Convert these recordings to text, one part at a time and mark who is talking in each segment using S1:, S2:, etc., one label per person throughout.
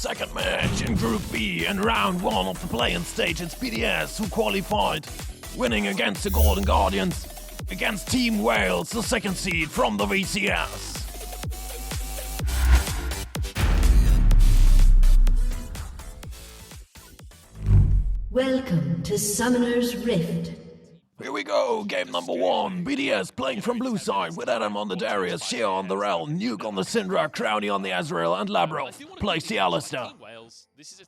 S1: Second match in Group B and round 1 of the play-in stage. It's BDS who qualified, winning against the Golden Guardians, against Team Wales, the second seed from the VCS.
S2: Welcome to Summoner's Rift.
S1: Here we go, game number 1. BDS playing from blue side with Adam on the Darius, Shea on the Rel, Nuke on the Syndra, Crowny on the Azrael, and Labrov plays the Alistair.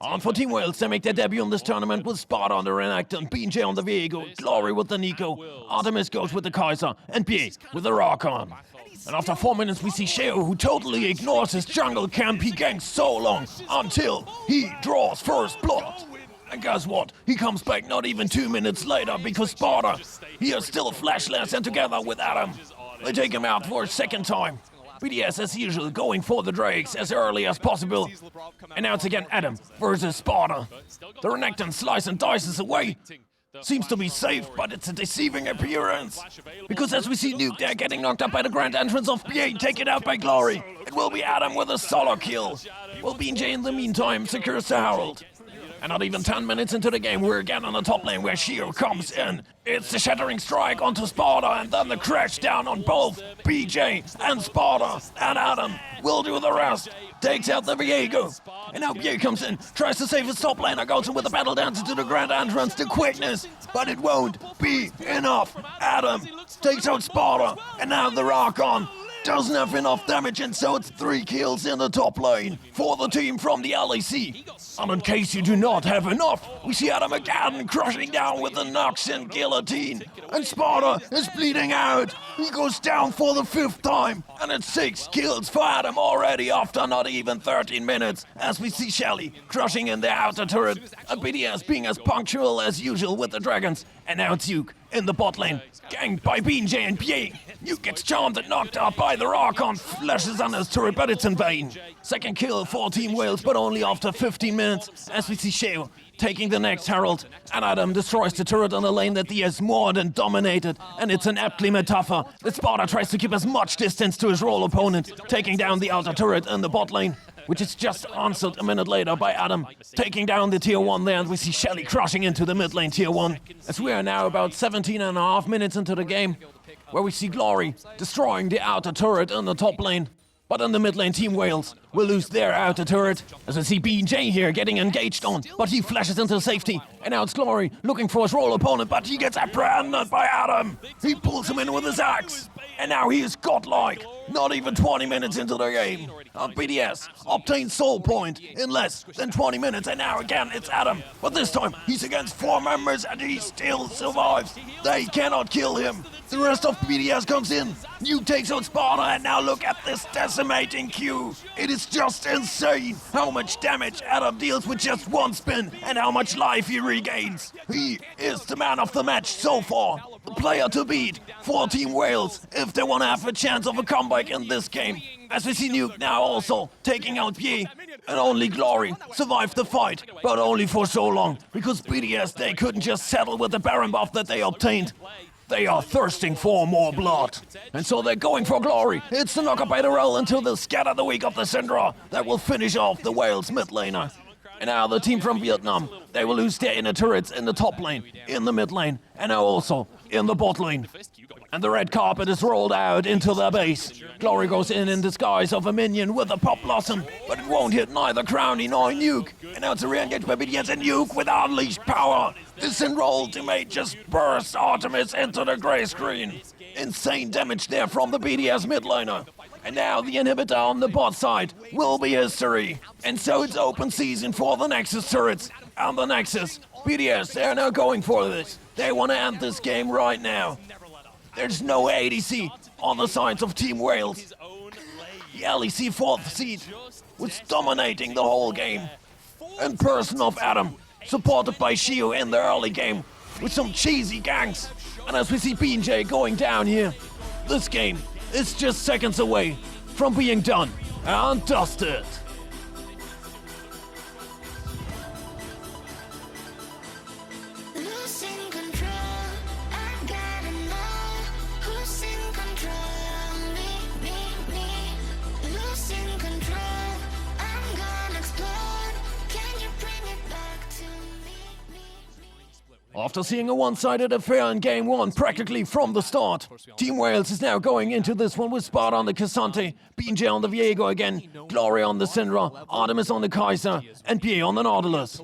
S1: On for Team Wales, they make their debut in this tournament with Sparta on the Renekton, BJ on the Viego, Glory with the Nico, Artemis goes with the Kaiser, and Bie with the Rakon. And after 4 minutes we see Sheo, who totally ignores his jungle camp. He ganks so long until he draws first blood. And guess what? He comes back not even 2 minutes later because Sparta, he is still flashless, and together with Adam, they take him out for a second time. BDS as usual going for the Drakes as early as possible. And now it's again Adam versus Sparta. The Renekton slice and dices away. Seems to be safe, but it's a deceiving appearance. Because as we see Nuke there getting knocked up by the grand entrance of BA, taken out by Glory. It will be Adam with a solo kill. Well, BJ in the meantime secures the Herald. And not even 10 minutes into the game, we're again on the top lane where Sheo comes in. It's the shattering strike onto Sparta, and then the crash down on both BJ and Sparta. And Adam will do the rest. Takes out the Viego. And now BA comes in, tries to save his top laner, goes in with the battle dance into the grand entrance, the quickness. But it won't be enough. Adam takes out Sparta, and now the Rakon doesn't have enough damage, and so it's 3 kills in the top lane for the team from the LEC. And in case you do not have enough, we see Adam again crushing down with the Nox and Guillotine. And Sparta is bleeding out. He goes down for the 5th time, and it's 6 kills for Adam already after not even 13 minutes. As we see Shelly crushing in the outer turret, and BDS being as punctual as usual with the dragons. And now it's Duke in the bot lane, ganged by BJ and Bie. Nuke gets charmed and knocked up by the Rakon, flashes on his turret, but it's in vain. Second kill for Team Wales, but only after 15 minutes, as we see Sheo taking the next Herald, and Adam destroys the turret on the lane that he has more than dominated, and it's an aptly metaphor that Sparta tries to keep as much distance to his role opponent, taking down the outer turret in the bot lane, which is just answered a minute later by Adam, taking down the tier 1 there, and we see Shelly crushing into the mid lane tier 1, as we are now about 17.5 minutes into the game, where we see Glory destroying the outer turret in the top lane. But in the mid lane, Team Wales will lose their outer turret, as I see BJ here getting engaged on, but he flashes into safety, and now it's Glory looking for his role opponent, but he gets apprehended by Adam. He pulls him in with his axe, and now he is godlike, not even 20 minutes into the game. BDS obtains soul point in less than 20 minutes, and now again it's Adam, but this time he's against 4 members and he still survives. They cannot kill him. The rest of BDS comes in. Nuke takes out Sparta, and now look at this decimating Q. It is just insane how much damage Adam deals with just 1 spin and how much life he regains. He is the man of the match so far, the player to beat for Team Wales if they want to have a chance of a comeback in this game. As we see Nuke now also taking out Bie, and only Glory survived the fight, but only for so long, because BDS, they couldn't just settle with the Baron buff that they obtained. They are thirsting for more blood, and so they're going for Glory. It's the knock-up by the Rel until they scatter the weak of the Syndra that will finish off the Wales mid laner. And now the team from Vietnam, they will lose their inner turrets in the top lane, in the mid lane, and now also in the bot lane. And the red carpet is rolled out into their base. Glory goes in disguise of a minion with a pop blossom, but it won't hit neither Crowny nor Nuke. And now it's a re-engage by BDS, and Nuke with unleashed power. This Syndra ultimate just bursts Artemis into the grey screen. Insane damage there from the BDS mid laner. And now the inhibitor on the bot side will be history. And so it's open season for the Nexus turrets. And the Nexus, BDS, they're now going for this. They want to end this game right now. There's no ADC on the sides of Team Wales. The LEC 4th seed was dominating the whole game. In person of Adam, supported by Sheo in the early game with some cheesy ganks. And as we see BJ going down here, this game is just seconds away from being done and dusted.
S3: Losing control, I'm gonna explode.
S1: After seeing a one-sided affair in Game 1 practically from the start, Team Wales is now going into this one with Sparta on the Casante, BJ on the Viego again, Glory on the Syndra, Artemis on the Kaiser, and Pierre on the Nautilus.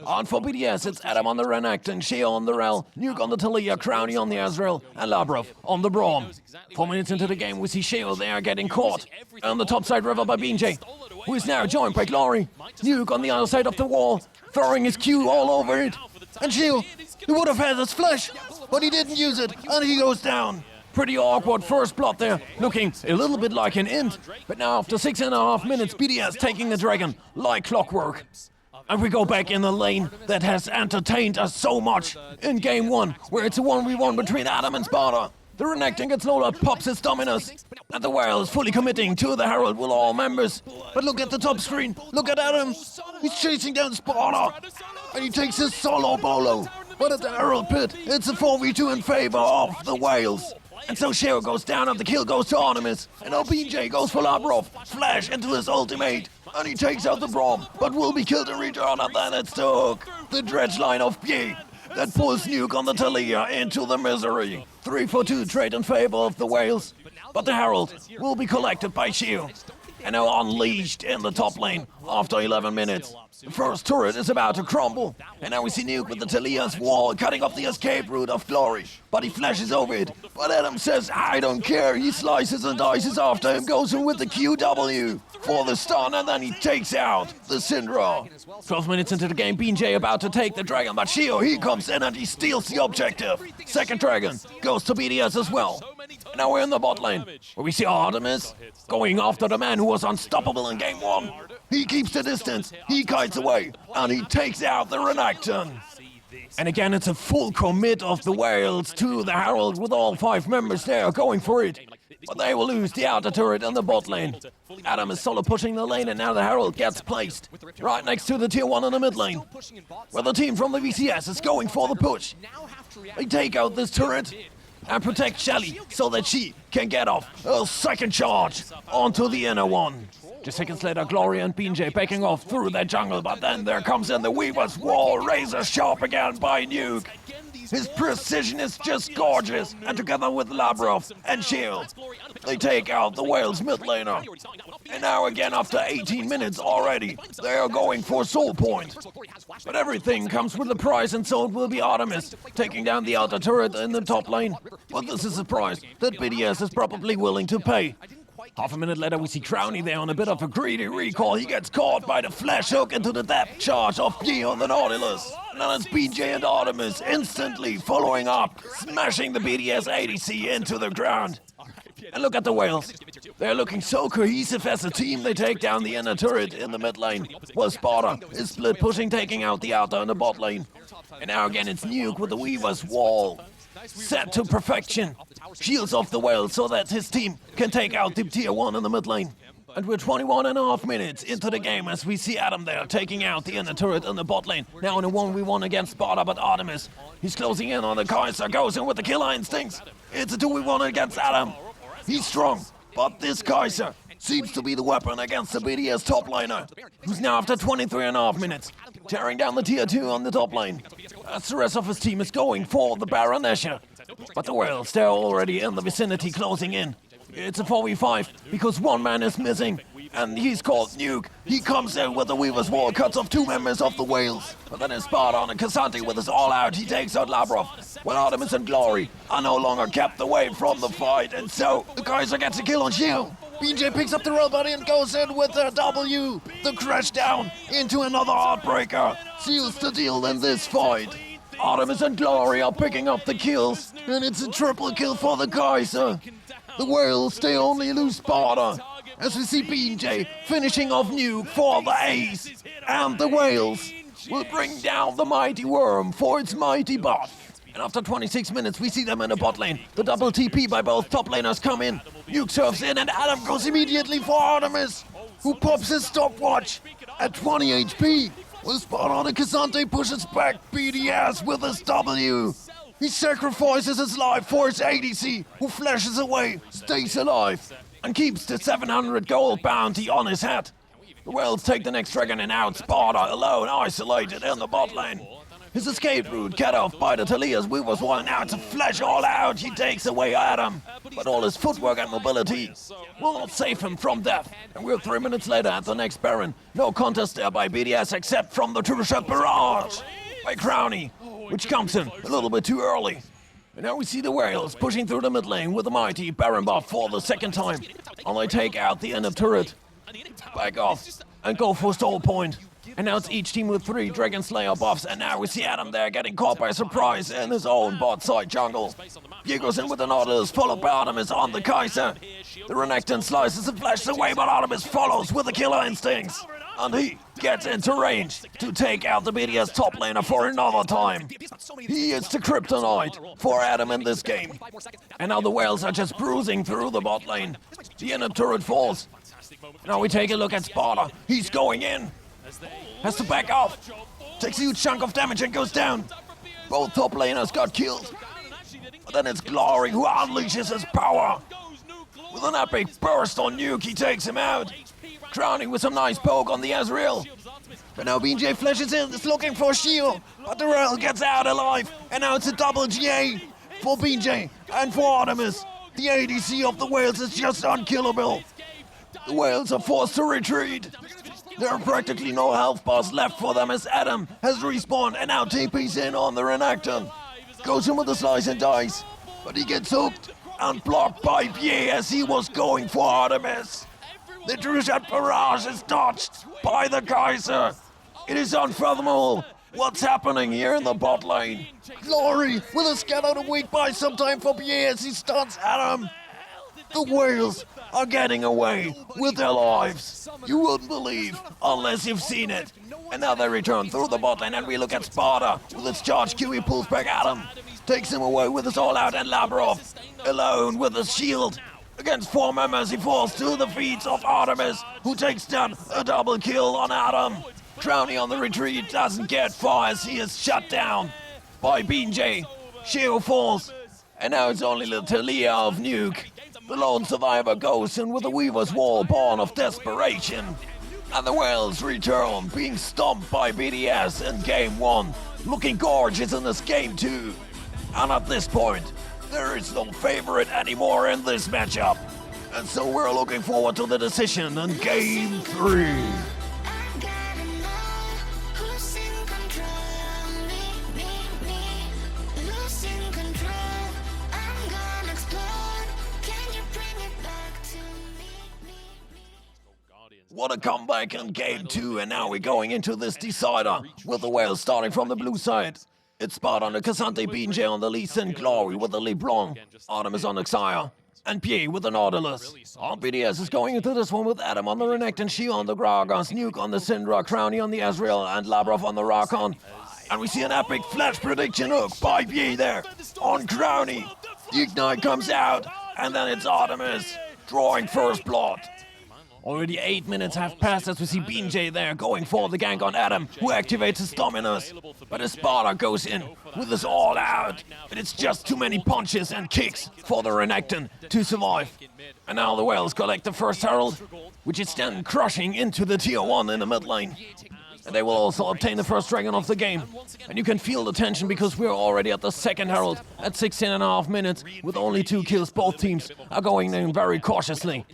S1: On for BDS, it's Adam on the Renekton, Shea on the Rel, Nuke on the Talia, Crowny on the Azrael, and Labrov on the Braum. 4 minutes into the game, we see Shea there getting caught on the top side river by BJ, who is now joined by Glory. Nuke on the other side of the wall, throwing his Q all over it. And Shea, he would have had his flash, but he didn't use it, and he goes down. Pretty awkward first blood there, looking a little bit like an int. But now after 6.5 minutes, BDS taking the dragon like clockwork. And we go back in the lane that has entertained us so much in Game 1, where it's a 1v1 between Adam and Sparta. The Renekton gets loaded, pops his Dominus, and the Whale is fully committing to the Herald with all members. But look at the top screen, look at Adam. He's chasing down Sparta, and he takes his solo bolo. But at the Herald pit, it's a 4v2 in favor of the Whales. And so Sheo goes down and the kill goes to Artemis. And now BJ goes for Labrov, flash into his ultimate. And he takes out the Braum, but will be killed in return, and then it's the hook. The dredge line of Pierre that pulls Nuke on the Talia into the misery. 3-for-2 trade in favor of the Whales, but the Herald will be collected by Sheo. And now unleashed in the top lane after 11 minutes. The first turret is about to crumble, and now we see Nuke with the Talia's wall cutting off the escape route of Glory. But he flashes over it, but Adam says, I don't care. He slices and dices after him, goes in with the QW for the stun, and then he takes out the Syndra. 12 minutes into the game, BJ about to take the dragon, but Sheo, he comes in and he steals the objective. Second dragon goes to BDS as well. And now we're in the bot lane, where we see Artemis going after the man who was unstoppable in Game 1. He keeps the distance, he kites away, and he takes out the Renekton. And again, it's a full commit of the Whales to the Herald with all 5 members there going for it. But they will lose the outer turret in the bot lane. Adam is solo pushing the lane, and now the Herald gets placed right next to the tier 1 in the mid lane, where the team from the VCS is going for the push. They take out this turret and protect Shelly so that she can get off a second charge onto the inner one. Just seconds later, Glory and BJ backing off through their jungle, but then there comes in the Weaver's Wall, razor sharp again by Nuke. His precision is just gorgeous, and together with Labrov and Shield, they take out the Whales mid laner. And now again, after 18 minutes already, they are going for Soul Point. But everything comes with a price, and so it will be Artemis taking down the outer turret in the top lane. But this is a price that BDS is probably willing to pay. Half a minute later, we see Crowny there on a bit of a greedy recall. He gets caught by the flash hook into the depth charge of P on the Nautilus. And then it's BJ and Artemis instantly following up, smashing the BDS ADC into the ground. And look at the Whales. They're looking so cohesive as a team. They take down the inner turret in the mid lane, while Sparta is split pushing, taking out the outer in the bot lane. And now again, it's Nuke with the Weaver's Wall. Set to perfection. Shields off the Whale so that his team can take out the tier 1 in the mid lane. And we're 21.5 minutes into the game as we see Adam there taking out the inner turret in the bot lane. Now in a 1v1 against Sparta, but Artemis, he's closing in on the Kaiser, goes in with the killer instincts. It's a 2v1 against Adam. He's strong, but this Kaiser seems to be the weapon against the BDS top laner, who's now after 23.5 minutes, tearing down the tier 2 on the top lane, as the rest of his team is going for the Baron Nashor. But the Whales, they're already in the vicinity closing in. It's a 4v5 because one man is missing, and he's called Nuke. He comes in with the Weaver's Wall, cuts off 2 members of the Whales. But then it's Sparta on and Casante with his all-out. He takes out Labrov, when Artemis and Glory are no longer kept away from the fight, and so the Kaiser gets a kill on Shield. BJ picks up the roll buddy and goes in with the W. The crash down into another Heartbreaker seals the deal in this fight. Artemis and Glory are picking up the kills, and it's a triple kill for the Kaiser. The Whales, they only lose Sparta, as we see BJ finishing off Nuke for the ace. And the Whales will bring down the Mighty Worm for its mighty buff. And after 26 minutes, we see them in the bot lane. The double TP by both top laners come in. Nuke surfs in, and Adam goes immediately for Artemis, who pops his stopwatch at 20 HP. With Sparta, Casante pushes back BDS with his W. He sacrifices his life for his ADC, who flashes away, stays alive, and keeps the 700 gold bounty on his head. The Whales take the next dragon and out Sparta alone, isolated in the bot lane. His escape route cut off by the Talia's Weaver's Wall. Now it's a flash all out. He takes away Adam. But all his footwork and mobility will not save him from death. And we're 3 minutes later at the next Baron. No contest there by BDS except from the two-shot barrage by Crowny, which comes in a little bit too early. And now we see the Whales pushing through the mid lane with a mighty Baron buff for the second time. And they take out the inner turret, back off, and go for stall point. And now it's each team with 3 Dragon Slayer buffs, and now we see Adam there getting caught by surprise in his own bot side jungle. He goes in with the Nautilus, followed by Artemis on the Kaiser. The Renekton slices and flashes away, but Artemis follows with the killer instincts. And he gets into range to take out the BDS top laner for another time. He is the kryptonite for Adam in this game. And now the Whales are just bruising through the bot lane. The inner turret falls. Now we take a look at Sparta. He's going in. Has to back off. Takes a huge chunk of damage and goes down. Both top laners got killed. But then it's Glory who unleashes his power. With an epic burst on Nuke, he takes him out. Crowning with some nice poke on the Azrael. But now BJ flashes in, is looking for a shield. But the Rail gets out alive. And now it's a double GA for BJ and for Artemis. The ADC of the Whales is just unkillable. The Whales are forced to retreat. There are practically no health bars left for them as Adam has respawned and now TP's in on the Renekton. Goes in with a slice and dice, but he gets hooked and blocked by Pierre as he was going for Artemis. The Drushat barrage is dodged by the Kaiser. It is unfathomable what's happening here in the bot lane. Glory with a scatter to weak by some time for Pierre as he stuns Adam. The Whales are getting away with their lives. You wouldn't believe unless you've seen it. And now they return through the bot lane and we look at Sparta. With its charge Q, he pulls back Adam. Takes him away with his all-out and Labrov. Alone with his shield. Against 4 members, he falls to the feet of Artemis, who takes down a double kill on Adam. Crowny on the retreat doesn't get far as he is shut down by BJ. Sheo falls. And now it's only the Talia of Nuke. The lone survivor goes in with the Weaver's Wall born of desperation. And the Whales return, being stomped by BDS in Game 1. Looking gorgeous in this Game 2. And at this point, there is no favorite anymore in this matchup. And so we're looking forward to the decision in Game 3. What a comeback in Game 2, and now we're going into this decider, with the Whales starting from the blue side. It's Sparta on the Cassante, BJ on the Lee Sin, Glory with the LeBlanc, Artemis on the Xayah, and Pierre with the Nautilus. Our BDS is going into this one with Adam on the Renekton, Shio on the Gragas, Nuke on the Syndra, Crowny on the Azrael, and Labrov on the Rakon. And we see an epic flash prediction hook by Pierre there on Crowny. The Ignite comes out, and then it's Artemis drawing first blood. Already 8 minutes have passed as we see BJ there going for the gank on Adam, who activates his Dominus. But his Sparta goes in with his all out. But it's just too many punches and kicks for the Renekton to survive. And now the Whales collect the first Herald, which is then crushing into the tier 1 in the mid lane. And they will also obtain the first Dragon of the game. And you can feel the tension because we're already at the second Herald at 16.5 minutes with only 2 kills. Both teams are going in very cautiously.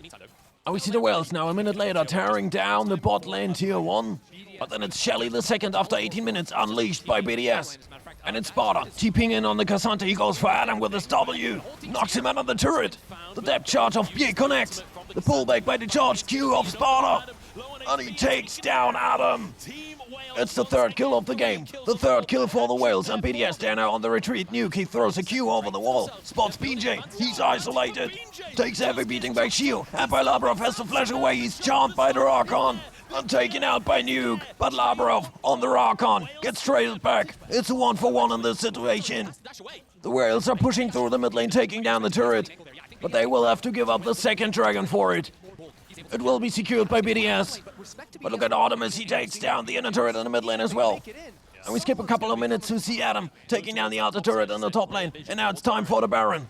S1: And we see the Whales now a minute later tearing down the bot lane tier 1. But then it's Shelly the second after 18 minutes unleashed by BDS. And it's Sparta TPing in on the Cassante. He goes for Adam with his W. Knocks him out of the turret. The depth charge of Pierre connects. The pullback by the charge Q of Sparta. And he takes down Adam. It's the third kill of the game. The third kill for the Whales, and BDS there now on the retreat. Nuke, he throws a Q over the wall. Spots BJ, he's isolated. Takes a heavy beating by Shio, and by Labrov has to flash away. He's charmed by the Rakon. And taken out by Nuke, but Labrov on the Rakon gets traded back. It's a 1-for-1 in this situation. The Whales are pushing through the mid lane, taking down the turret. But they will have to give up the second dragon for it. It will be secured by BDS. But look at Artemis, he takes down the inner turret in the mid lane as well. And we skip a couple of minutes to see Adam taking down the outer turret in the top lane. And now it's time for the Baron.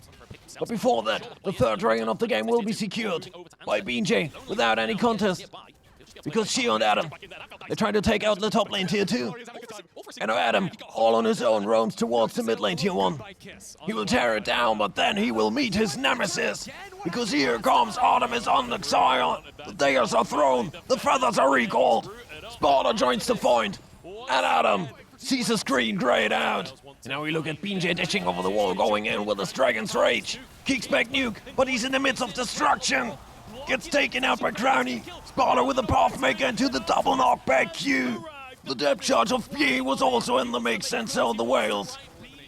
S1: But before that, the third dragon of the game will be secured by BJ without any contest. Because she and Adam, they're trying to take out the top lane tier 2. And now Adam, all on his own, roams towards the mid lane tier 1. He will tear it down, but then he will meet his nemesis. Because here comes Artemis on the Xion. The daggers are thrown, the feathers are recalled. Sparta joins the point, and Adam sees the screen grayed out. And now we look at BJ dashing over the wall, going in with his Dragon's Rage. Kicks back Nuke, but he's in the midst of destruction. Gets taken out by Crowny. Sparta with a Pathmaker into the double knockback Q. The depth charge of P was also in the mix, and so the Whales.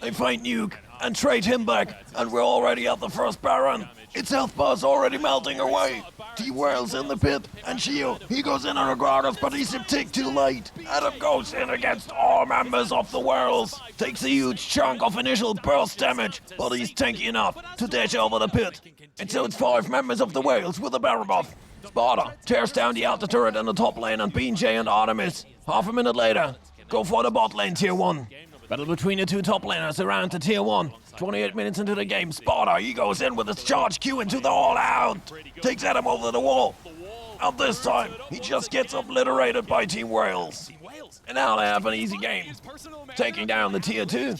S1: They find Nuke and trade him back, and we're already at the first Baron. Its health bar's already melting away. T-Whales in the pit, and Shio, he goes in on regardless, but he's a tick too late. Adam goes in against all members of the Whales. Takes a huge chunk of initial burst damage, but he's tanky enough to dash over the pit. And so it's 5 members of the Whales with a Baron buff. Sparta tears down the outer turret in the top lane, and BJ and Artemis, half a minute later, go for the bot lane tier 1. Battle between the 2 top laners around the tier 1. 28 minutes into the game, Sparta, he goes in with his charge Q into the all out. Takes Adam over the wall. And this time, he just gets obliterated by Team Wales. And now they have an easy game, taking down the tier 2.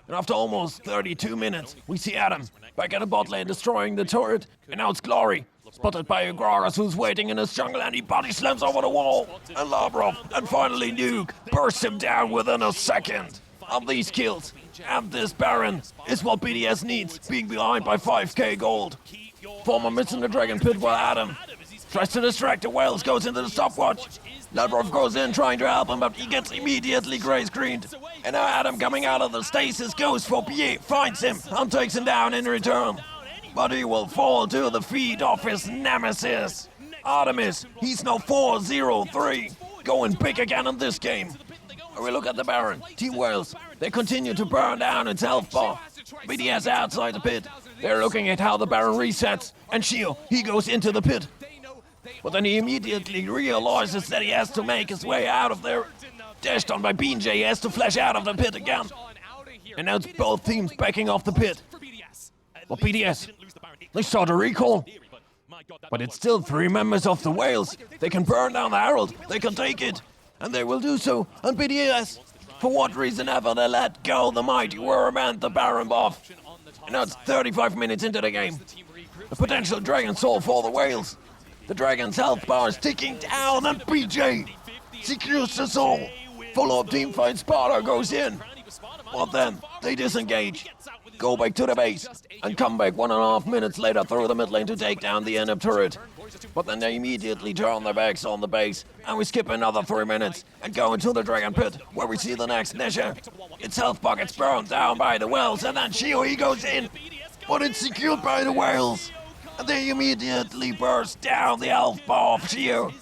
S1: And after almost 32 minutes, we see Adam back at the bot lane destroying the turret. And now it's Glory, spotted by Agragas, who's waiting in his jungle, and he body slams over the wall. And Labrov, and finally Nuke, bursts him down within a second. And these kills, and this Baron, is what BDS needs, being behind by 5k gold. Former missing the Dragon Pit while Adam tries to distract the Whales, goes into the stopwatch. Labrov goes in trying to help him, but he gets immediately gray-screened. And now Adam, coming out of the stasis, goes for Pierre, finds him, and takes him down in return. But he will fall to the feet of his nemesis. Artemis, he's now 4-0-3, going big again in this game. And we look at the Baron, Team Wales, they continue to burn down its health bar. BDS outside the pit, they're looking at how the Baron resets, and Shio, he goes into the pit. But then he immediately realizes that he has to make his way out of there. Dashed on by BJ, he has to flash out of the pit again. And now it's both teams backing off the pit. But BDS, they start a recall. But it's still 3 members of the Whales. They can burn down the Herald, they can take it. And they will do so. And BDS, for what reason ever, they let go the mighty Worm and the Baron buff. And now it's 35 minutes into the game. A potential Dragon Soul for the Whales. The Dragon's health bar is ticking down, and BJ secures the soul. Follow-up team fight, Sparta goes in. But then they disengage, go back to the base, and come back 1.5 minutes later through the mid lane to take down the end turret. But then they immediately turn their backs on the base, and we skip another 3 minutes and go into the Dragon Pit, where we see the next Nesha. Its health bucket's burned down by the Whales, and then Shio, he goes in, but it's secured by the Whales. And they immediately burst down the health bar of Shio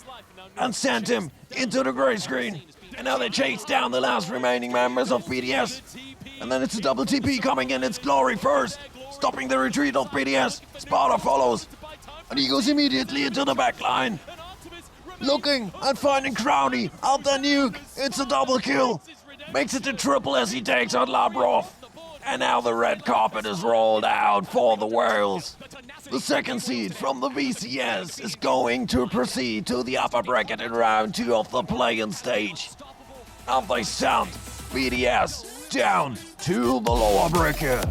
S1: and sent him into the grey screen. And now they chase down the last remaining members of BDS. And then it's a double TP coming in, it's Glory first, stopping the retreat of BDS. Sparta follows, and he goes immediately into the back line. Looking and finding Crowny out the Nuke, it's a double kill. Makes it a triple as he takes out Labrov. And now the red carpet is rolled out for the Whales. The second seed from the VCS is going to proceed to the upper bracket in round 2 of the play-in stage. And they send BDS down to the lower bracket.